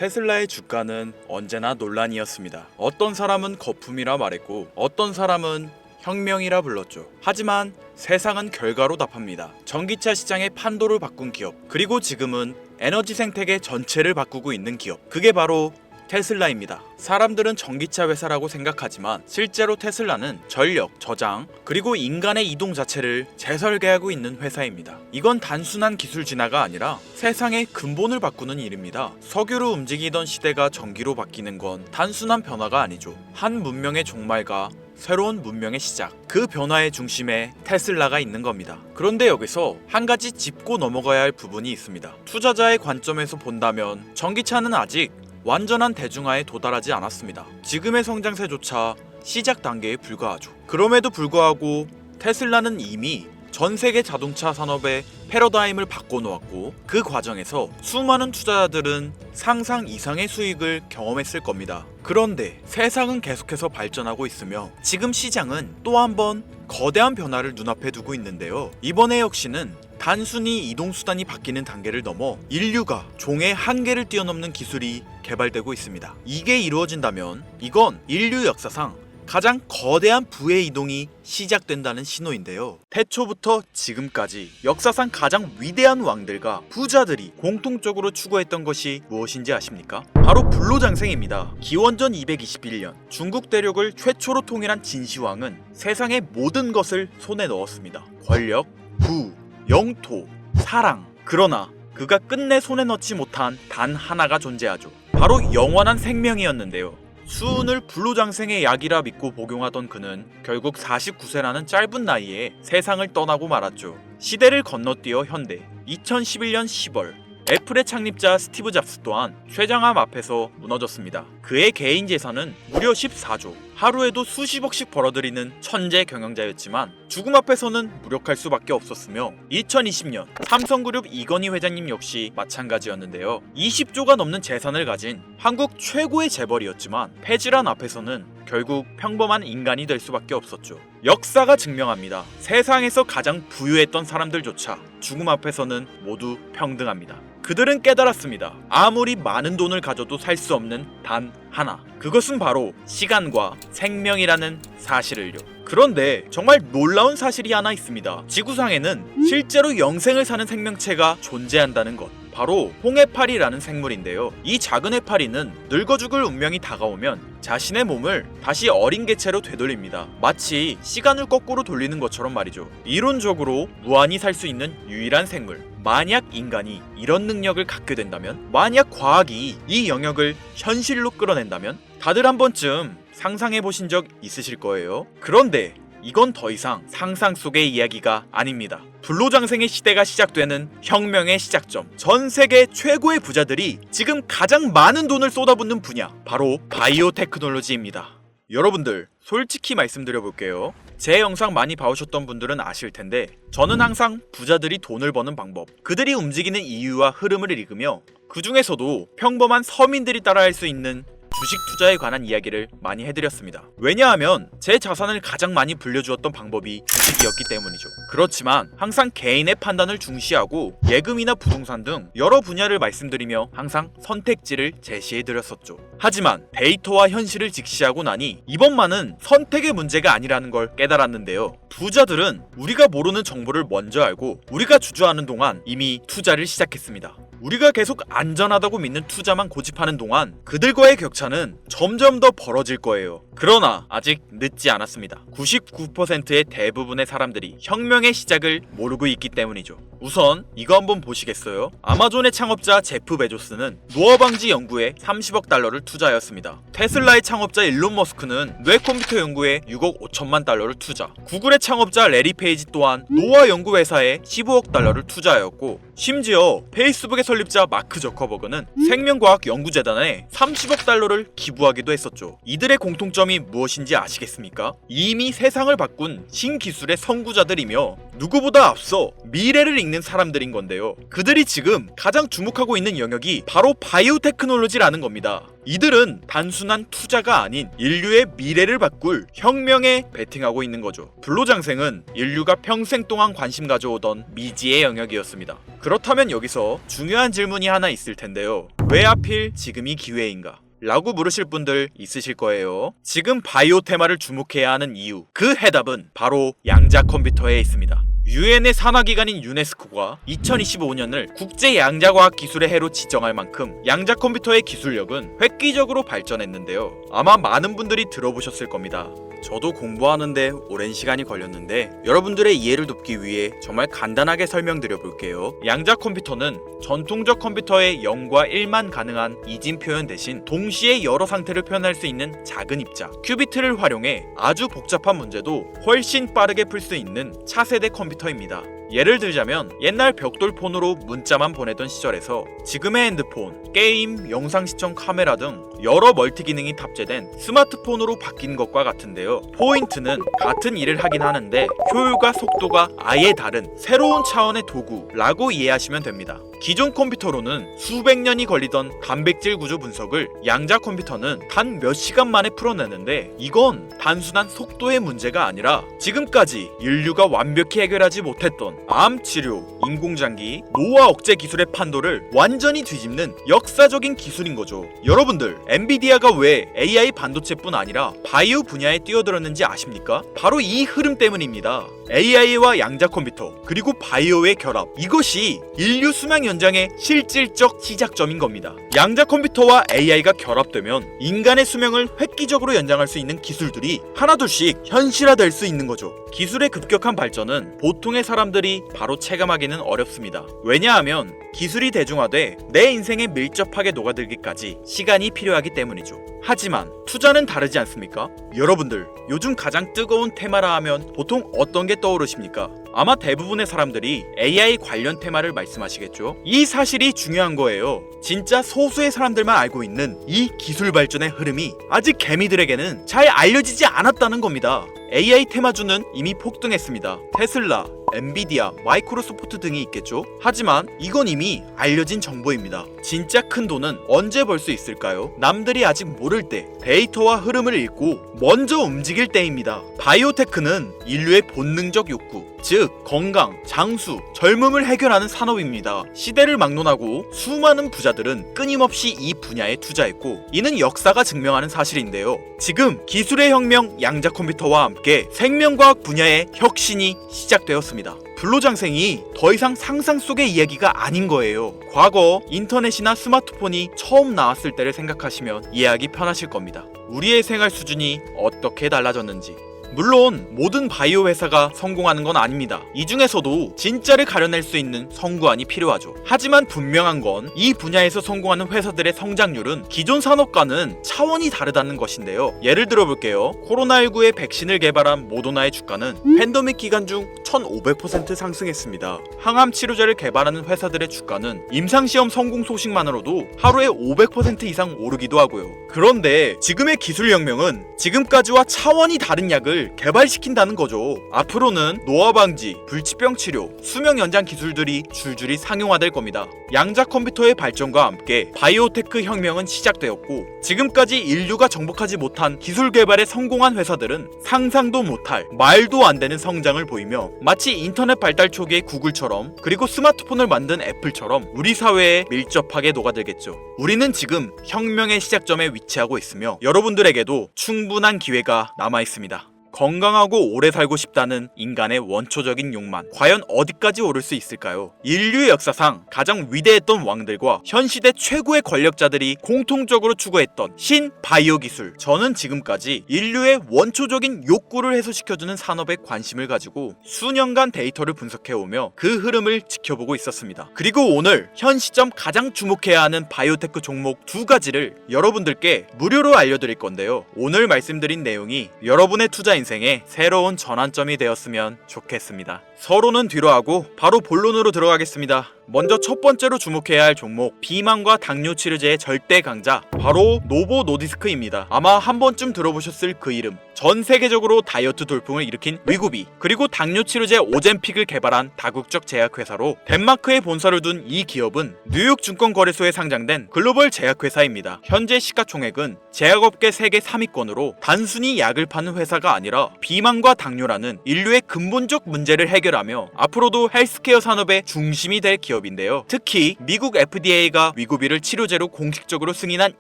테슬라의 주가는 언제나 논란이었습니다. 어떤 사람은 거품이라 말했고 어떤 사람은 혁명이라 불렀죠. 하지만 세상은 결과로 답합니다. 전기차 시장의 판도를 바꾼 기업, 그리고 지금은 에너지 생태계 전체를 바꾸고 있는 기업, 그게 바로 테슬라입니다. 사람들은 전기차 회사라고 생각하지만 실제로 테슬라는 전력, 저장, 그리고 인간의 이동 자체를 재설계하고 있는 회사입니다. 이건 단순한 기술 진화가 아니라 세상의 근본을 바꾸는 일입니다. 석유로 움직이던 시대가 전기로 바뀌는 건 단순한 변화가 아니죠. 한 문명의 종말과 새로운 문명의 시작, 그 변화의 중심에 테슬라가 있는 겁니다. 그런데 여기서 한 가지 짚고 넘어가야 할 부분이 있습니다. 투자자의 관점에서 본다면 전기차는 아직 완전한 대중화에 도달하지 않았습니다. 지금의 성장세조차 시작 단계에 불과하죠. 그럼에도 불구하고 테슬라는 이미 전 세계 자동차 산업의 패러다임을 바꿔놓았고, 그 과정에서 수많은 투자자들은 상상 이상의 수익을 경험했을 겁니다. 그런데 세상은 계속해서 발전하고 있으며 지금 시장은 또 한 번 거대한 변화를 눈앞에 두고 있는데요. 이번에 역시는 단순히 이동수단이 바뀌는 단계를 넘어 인류가 종의 한계를 뛰어넘는 기술이 개발되고 있습니다. 이게 이루어진다면 이건 인류 역사상 가장 거대한 부의 이동이 시작된다는 신호인데요. 태초부터 지금까지 역사상 가장 위대한 왕들과 부자들이 공통적으로 추구했던 것이 무엇인지 아십니까? 바로 불로장생입니다. 기원전 221년 중국 대륙을 최초로 통일한 진시황은 세상의 모든 것을 손에 넣었습니다. 권력, 부, 영토, 사랑. 그러나 그가 끝내 손에 넣지 못한 단 하나가 존재하죠. 바로 영원한 생명이었는데요. 수은을 불로장생의 약이라 믿고 복용하던 그는 결국 49세라는 짧은 나이에 세상을 떠나고 말았죠. 시대를 건너뛰어 현대 2011년 10월 애플의 창립자 스티브 잡스 또한 쇠장암 앞에서 무너졌습니다. 그의 개인 재산은 무려 14조, 하루에도 수십억씩 벌어들이는 천재 경영자였지만 죽음 앞에서는 무력할 수밖에 없었으며 2020년 삼성그룹 이건희 회장님 역시 마찬가지였는데요. 20조가 넘는 재산을 가진 한국 최고의 재벌이었지만 폐질환 앞에서는 결국 평범한 인간이 될 수밖에 없었죠. 역사가 증명합니다. 세상에서 가장 부유했던 사람들조차 죽음 앞에서는 모두 평등합니다. 그들은 깨달았습니다. 아무리 많은 돈을 가져도 살 수 없는 단 하나, 그것은 바로 시간과 생명이라는 사실을요. 그런데 정말 놀라운 사실이 하나 있습니다. 지구상에는 실제로 영생을 사는 생명체가 존재한다는 것, 바로 홍해파리라는 생물인데요. 이 작은 해파리는 늙어 죽을 운명이 다가오면 자신의 몸을 다시 어린 개체로 되돌립니다. 마치 시간을 거꾸로 돌리는 것처럼 말이죠. 이론적으로 무한히 살 수 있는 유일한 생물. 만약 인간이 이런 능력을 갖게 된다면, 만약 과학이 이 영역을 현실로 끌어낸다면 다들 한 번쯤 상상해 보신 적 있으실 거예요. 그런데 이건 더 이상 상상 속의 이야기가 아닙니다. 불로장생의 시대가 시작되는 혁명의 시작점, 전 세계 최고의 부자들이 지금 가장 많은 돈을 쏟아붓는 분야, 바로 바이오 테크놀로지입니다. 여러분들, 솔직히 말씀드려볼게요. 제 영상 많이 봐오셨던 분들은 아실 텐데 저는 항상 부자들이 돈을 버는 방법, 그들이 움직이는 이유와 흐름을 읽으며 그 중에서도 평범한 서민들이 따라할 수 있는 주식 투자에 관한 이야기를 많이 해드렸습니다. 왜냐하면 제 자산을 가장 많이 불려주었던 방법이 주식이었기 때문이죠. 그렇지만 항상 개인의 판단을 중시하고 예금이나 부동산 등 여러 분야를 말씀드리며 항상 선택지를 제시해드렸었죠. 하지만 데이터와 현실을 직시하고 나니 이번만은 선택의 문제가 아니라는 걸 깨달았는데요. 부자들은 우리가 모르는 정보를 먼저 알고 우리가 주저하는 동안 이미 투자를 시작했습니다. 우리가 계속 안전하다고 믿는 투자만 고집하는 동안 그들과의 격차는 점점 더 벌어질 거예요. 그러나 아직 늦지 않았습니다. 99%의 대부분의 사람들이 혁명의 시작을 모르고 있기 때문이죠. 우선 이거 한번 보시겠어요? 아마존의 창업자 제프 베조스는 노화 방지 연구에 30억 달러를 투자하였습니다. 테슬라의 창업자 일론 머스크는 뇌 컴퓨터 연구에 6억 5천만 달러를 투자. 구글의 창업자 레리 페이지 또한 노화 연구 회사에 15억 달러를 투자하였고, 심지어 페이스북의 설립자 마크 저커버그는 생명과학 연구재단에 30억 달러를 기부하기도 했었죠. 이들의 공통점이 무엇인지 아시겠습니까? 이미 세상을 바꾼 신기술의 선구자들이며 누구보다 앞서 미래를 읽는 사람들인 건데요. 그들이 지금 가장 주목하고 있는 영역이 바로 바이오 테크놀로지라는 겁니다. 이들은 단순한 투자가 아닌 인류의 미래를 바꿀 혁명에 베팅하고 있는 거죠. 불로장생은 인류가 평생 동안 관심 가져오던 미지의 영역이었습니다. 그렇다면 여기서 중요한 질문이 하나 있을 텐데요. 왜 하필 지금이 기회인가? 라고 물으실 분들 있으실 거예요. 지금 바이오 테마를 주목해야 하는 이유, 그 해답은 바로 양자 컴퓨터에 있습니다. 유엔의 산하기관인 유네스코가 2025년을 국제 양자과학 기술의 해로 지정할 만큼 양자 컴퓨터의 기술력은 획기적으로 발전했는데요. 아마 많은 분들이 들어보셨을 겁니다. 저도 공부하는데 오랜 시간이 걸렸는데 여러분들의 이해를 돕기 위해 정말 간단하게 설명드려 볼게요. 양자 컴퓨터는 전통적 컴퓨터의 0과 1만 가능한 이진 표현 대신 동시에 여러 상태를 표현할 수 있는 작은 입자 큐비트를 활용해 아주 복잡한 문제도 훨씬 빠르게 풀 수 있는 차세대 컴퓨터입니다. 예를 들자면 옛날 벽돌폰으로 문자만 보내던 시절에서 지금의 핸드폰, 게임, 영상 시청 카메라 등 여러 멀티 기능이 탑재된 스마트폰으로 바뀐 것과 같은데요. 포인트는 같은 일을 하긴 하는데 효율과 속도가 아예 다른 새로운 차원의 도구라고 이해하시면 됩니다. 기존 컴퓨터로는 수백 년이 걸리던 단백질 구조 분석을 양자 컴퓨터는 단 몇 시간 만에 풀어내는데 이건 단순한 속도의 문제가 아니라 지금까지 인류가 완벽히 해결하지 못했던 암 치료, 인공장기, 노화 억제 기술의 판도를 완전히 뒤집는 역사적인 기술인 거죠. 여러분들, 엔비디아가 왜 AI 반도체뿐 아니라 바이오 분야에 뛰어들었는지 아십니까? 바로 이 흐름 때문입니다. AI와 양자 컴퓨터 그리고 바이오의 결합, 이것이 인류 수명 연장의 실질적 시작점인 겁니다. 양자 컴퓨터와 AI가 결합되면 인간의 수명을 획기적으로 연장할 수 있는 기술들이 하나둘씩 현실화될 수 있는 거죠. 기술의 급격한 발전은 보통의 사람들이 바로 체감하기는 어렵습니다. 왜냐하면 기술이 대중화돼 내 인생에 밀접하게 녹아들기까지 시간이 필요하기 때문이죠. 하지만 투자는 다르지 않습니까? 여러분들, 요즘 가장 뜨거운 테마라 하면 보통 어떤 게 떠오르십니까? 아마 대부분의 사람들이 AI 관련 테마를 말씀하시겠죠? 이 사실이 중요한 거예요. 진짜 소수의 사람들만 알고 있는 이 기술 발전의 흐름이 아직 개미들에게는 잘 알려지지 않았다는 겁니다. AI 테마주는 이미 폭등했습니다. 테슬라, 엔비디아, 마이크로소프트 등이 있겠죠? 하지만 이건 이미 알려진 정보입니다. 진짜 큰 돈은 언제 벌 수 있을까요? 남들이 아직 모를 때, 데이터와 흐름을 읽고 먼저 움직일 때입니다. 바이오테크는 인류의 본능적 욕구, 즉 건강, 장수, 젊음을 해결하는 산업입니다. 시대를 막론하고 수많은 부자들은 끊임없이 이 분야에 투자했고 이는 역사가 증명하는 사실인데요. 지금 기술의 혁명 양자 컴퓨터와 함께 생명과학 분야의 혁신이 시작되었습니다. 불로장생이 더 이상 상상 속의 이야기가 아닌 거예요. 과거 인터넷이나 스마트폰이 처음 나왔을 때를 생각하시면 이해하기 편하실 겁니다. 우리의 생활 수준이 어떻게 달라졌는지. 물론 모든 바이오 회사가 성공하는 건 아닙니다. 이 중에서도 진짜를 가려낼 수 있는 성구안이 필요하죠. 하지만 분명한 건 이 분야에서 성공하는 회사들의 성장률은 기존 산업과는 차원이 다르다는 것인데요. 예를 들어 볼게요. 코로나19의 백신을 개발한 모더나의 주가는 팬데믹 기간 중 1500% 상승했습니다. 항암 치료제를 개발하는 회사들의 주가는 임상시험 성공 소식만으로도 하루에 500% 이상 오르기도 하고요. 그런데 지금의 기술혁명은 지금까지와 차원이 다른 약을 개발시킨다는 거죠. 앞으로는 노화 방지, 불치병 치료, 수명 연장 기술들이 줄줄이 상용화될 겁니다. 양자 컴퓨터의 발전과 함께 바이오테크 혁명은 시작되었고 지금까지 인류가 정복하지 못한 기술 개발에 성공한 회사들은 상상도 못할 말도 안 되는 성장을 보이며 마치 인터넷 발달 초기의 구글처럼 그리고 스마트폰을 만든 애플처럼 우리 사회에 밀접하게 녹아들겠죠. 우리는 지금 혁명의 시작점에 위치하고 있으며 여러분들에게도 충분한 기회가 남아 있습니다. 건강하고 오래 살고 싶다는 인간의 원초적인 욕망, 과연 어디까지 오를 수 있을까요? 인류의 역사상 가장 위대했던 왕들과 현 시대 최고의 권력자들이 공통적으로 추구했던 신바이오 기술. 저는 지금까지 인류의 원초적인 욕구를 해소시켜주는 산업에 관심을 가지고 수년간 데이터를 분석해오며 그 흐름을 지켜보고 있었습니다. 그리고 오늘 현 시점 가장 주목해야 하는 바이오테크 종목 두 가지를 여러분들께 무료로 알려드릴 건데요. 오늘 말씀드린 내용이 여러분의 투자 인생의 새로운 전환점이 되었으면 좋겠습니다. 서로는 뒤로 하고 바로 본론으로 들어가겠습니다. 먼저 첫 번째로 주목해야 할 종목, 비만과 당뇨 치료제의 절대 강자, 바로 노보 노디스크입니다. 아마 한 번쯤 들어보셨을 그 이름. 전 세계적으로 다이어트 돌풍을 일으킨 위고비, 그리고 당뇨 치료제 오젬픽을 개발한 다국적 제약회사로 덴마크에 본사를 둔 이 기업은 뉴욕 증권거래소에 상장된 글로벌 제약회사입니다. 현재 시가총액은 제약업계 세계 3위권으로 단순히 약을 파는 회사가 아니라 비만과 당뇨라는 인류의 근본적 문제를 해결하며 앞으로도 헬스케어 산업의 중심이 될 기업인데요. 특히 미국 FDA가 위고비를 치료제로 공식적으로 승인한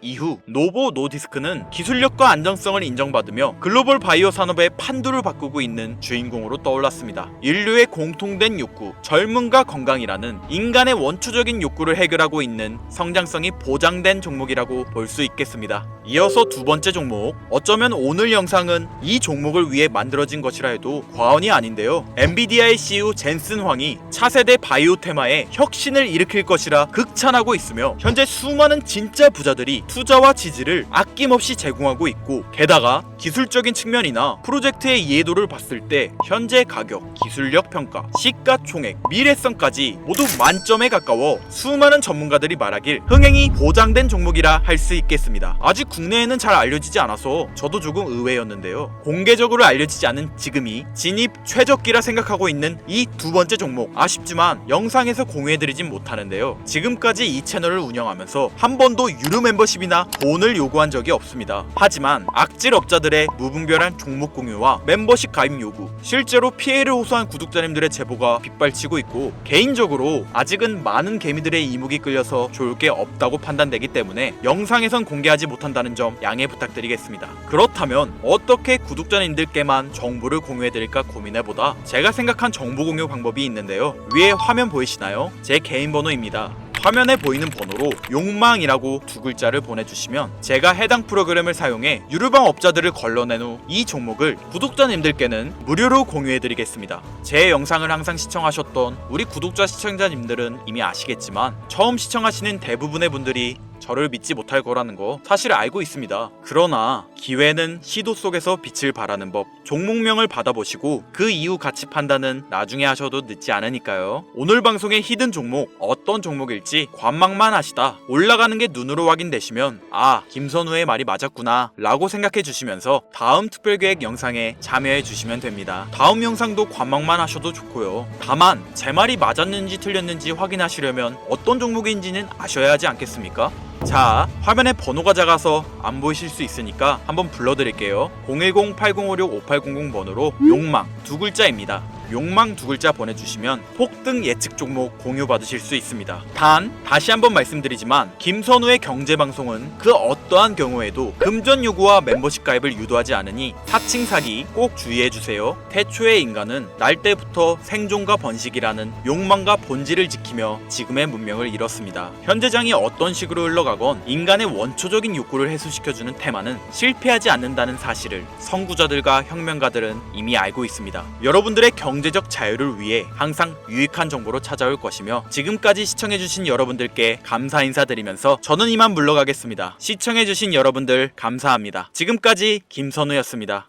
이후 노보 노디스크는 기술력과 안정성을 인정받으며 글로벌 바이오 산업의 판도를 바꾸고 있는 주인공으로 떠올랐습니다. 인류의 공통된 욕구, 젊음과 건강이라는 인간의 원초적인 욕구를 해결하고 있는 성장성이 보장된 종목이라고 볼 수 있겠습니다. 이어서 두 번째 종목, 어쩌면 오늘 영상은 이 종목을 위해 만들어진 것이라 해도 과언이 아닌데요. 엔비디아의 CEO 젠슨 황이 차세대 바이오 테마에 혁신을 일으킬 것이라 극찬하고 있으며 현재 수많은 진짜 부자들이 투자와 지지를 아낌없이 제공하고 있고, 게다가 기술적인 측면이나 프로젝트의 이해도를 봤을 때 현재 가격, 기술력 평가, 시가총액, 미래성까지 모두 만점에 가까워 수많은 전문가들이 말하길 흥행이 보장된 종목이라 할 수 있겠습니다. 아직 국내에는 잘 알려지지 않아서 저도 조금 의외였는데요. 공개적으로 알려지지 않은 지금이 진입 최적기라 생각하고 있는 이 두 번째 종목, 아쉽지만 영상에서 공유해드리진 못하는데요. 지금까지 이 채널을 운영하면서 한 번도 유료 멤버십이나 돈을 요구한 적이 없습니다. 하지만 악질 업자들의 무분별한 종목 공유와 멤버십 가입 요구, 실제로 피해를 호소한 구독자님들의 제보가 빗발치고 있고, 개인적으로 아직은 많은 개미들의 이목이 끌려서 좋을 게 없다고 판단되기 때문에 영상에선 공개하지 못한다는 점 양해 부탁드리겠습니다. 그렇다면 어떻게 구독자님들께만 정보를 공유해드릴까 고민해보다 제가 생각한 정보 공유 방법이 있는데요. 위에 화면 보이시나요? 제 개인 번호입니다. 화면에 보이는 번호로 욕망이라고 두 글자를 보내주시면 제가 해당 프로그램을 사용해 유료방 업자들을 걸러낸 후 이 종목을 구독자님들께는 무료로 공유해드리겠습니다. 제 영상을 항상 시청하셨던 우리 구독자 시청자님들은 이미 아시겠지만 처음 시청하시는 대부분의 분들이 저를 믿지 못할 거라는 거 사실 알고 있습니다. 그러나 기회는 시도 속에서 빛을 발하는 법, 종목명을 받아보시고 그 이후 가치 판단은 나중에 하셔도 늦지 않으니까요. 오늘 방송의 히든 종목, 어떤 종목일지 관망만 하시다 올라가는 게 눈으로 확인되시면 아, 김선우의 말이 맞았구나 라고 생각해 주시면서 다음 특별계획 영상에 참여해 주시면 됩니다. 다음 영상도 관망만 하셔도 좋고요. 다만 제 말이 맞았는지 틀렸는지 확인하시려면 어떤 종목인지는 아셔야 하지 않겠습니까? 자, 화면에 번호가 작아서 안 보이실 수 있으니까 한번 불러드릴게요. 010-8056-5800 번호로 욕망 두 글자입니다. 욕망 두 글자 보내주시면 폭등 예측 종목 공유 받으실 수 있습니다. 단 다시 한번 말씀드리지만 김선우의 경제방송은 그 어떠한 경우에도 금전 요구와 멤버십 가입을 유도하지 않으니 사칭 사기 꼭 주의해주세요. 태초의 인간은 날 때부터 생존과 번식이라는 욕망과 본질을 지키며 지금의 문명을 이뤘습니다. 현재장이 어떤 식으로 흘러가건 인간의 원초적인 욕구를 해소시켜주는 테마는 실패하지 않는다는 사실을 선구자들과 혁명가들은 이미 알고 있습니다. 여러분들의 경제적 자유를 위해 항상 유익한 정보로 찾아올 것이며, 지금까지 시청해주신 여러분들께 감사 인사드리면서 저는 이만 물러가겠습니다. 시청해주신 여러분들 감사합니다. 지금까지 김선우였습니다.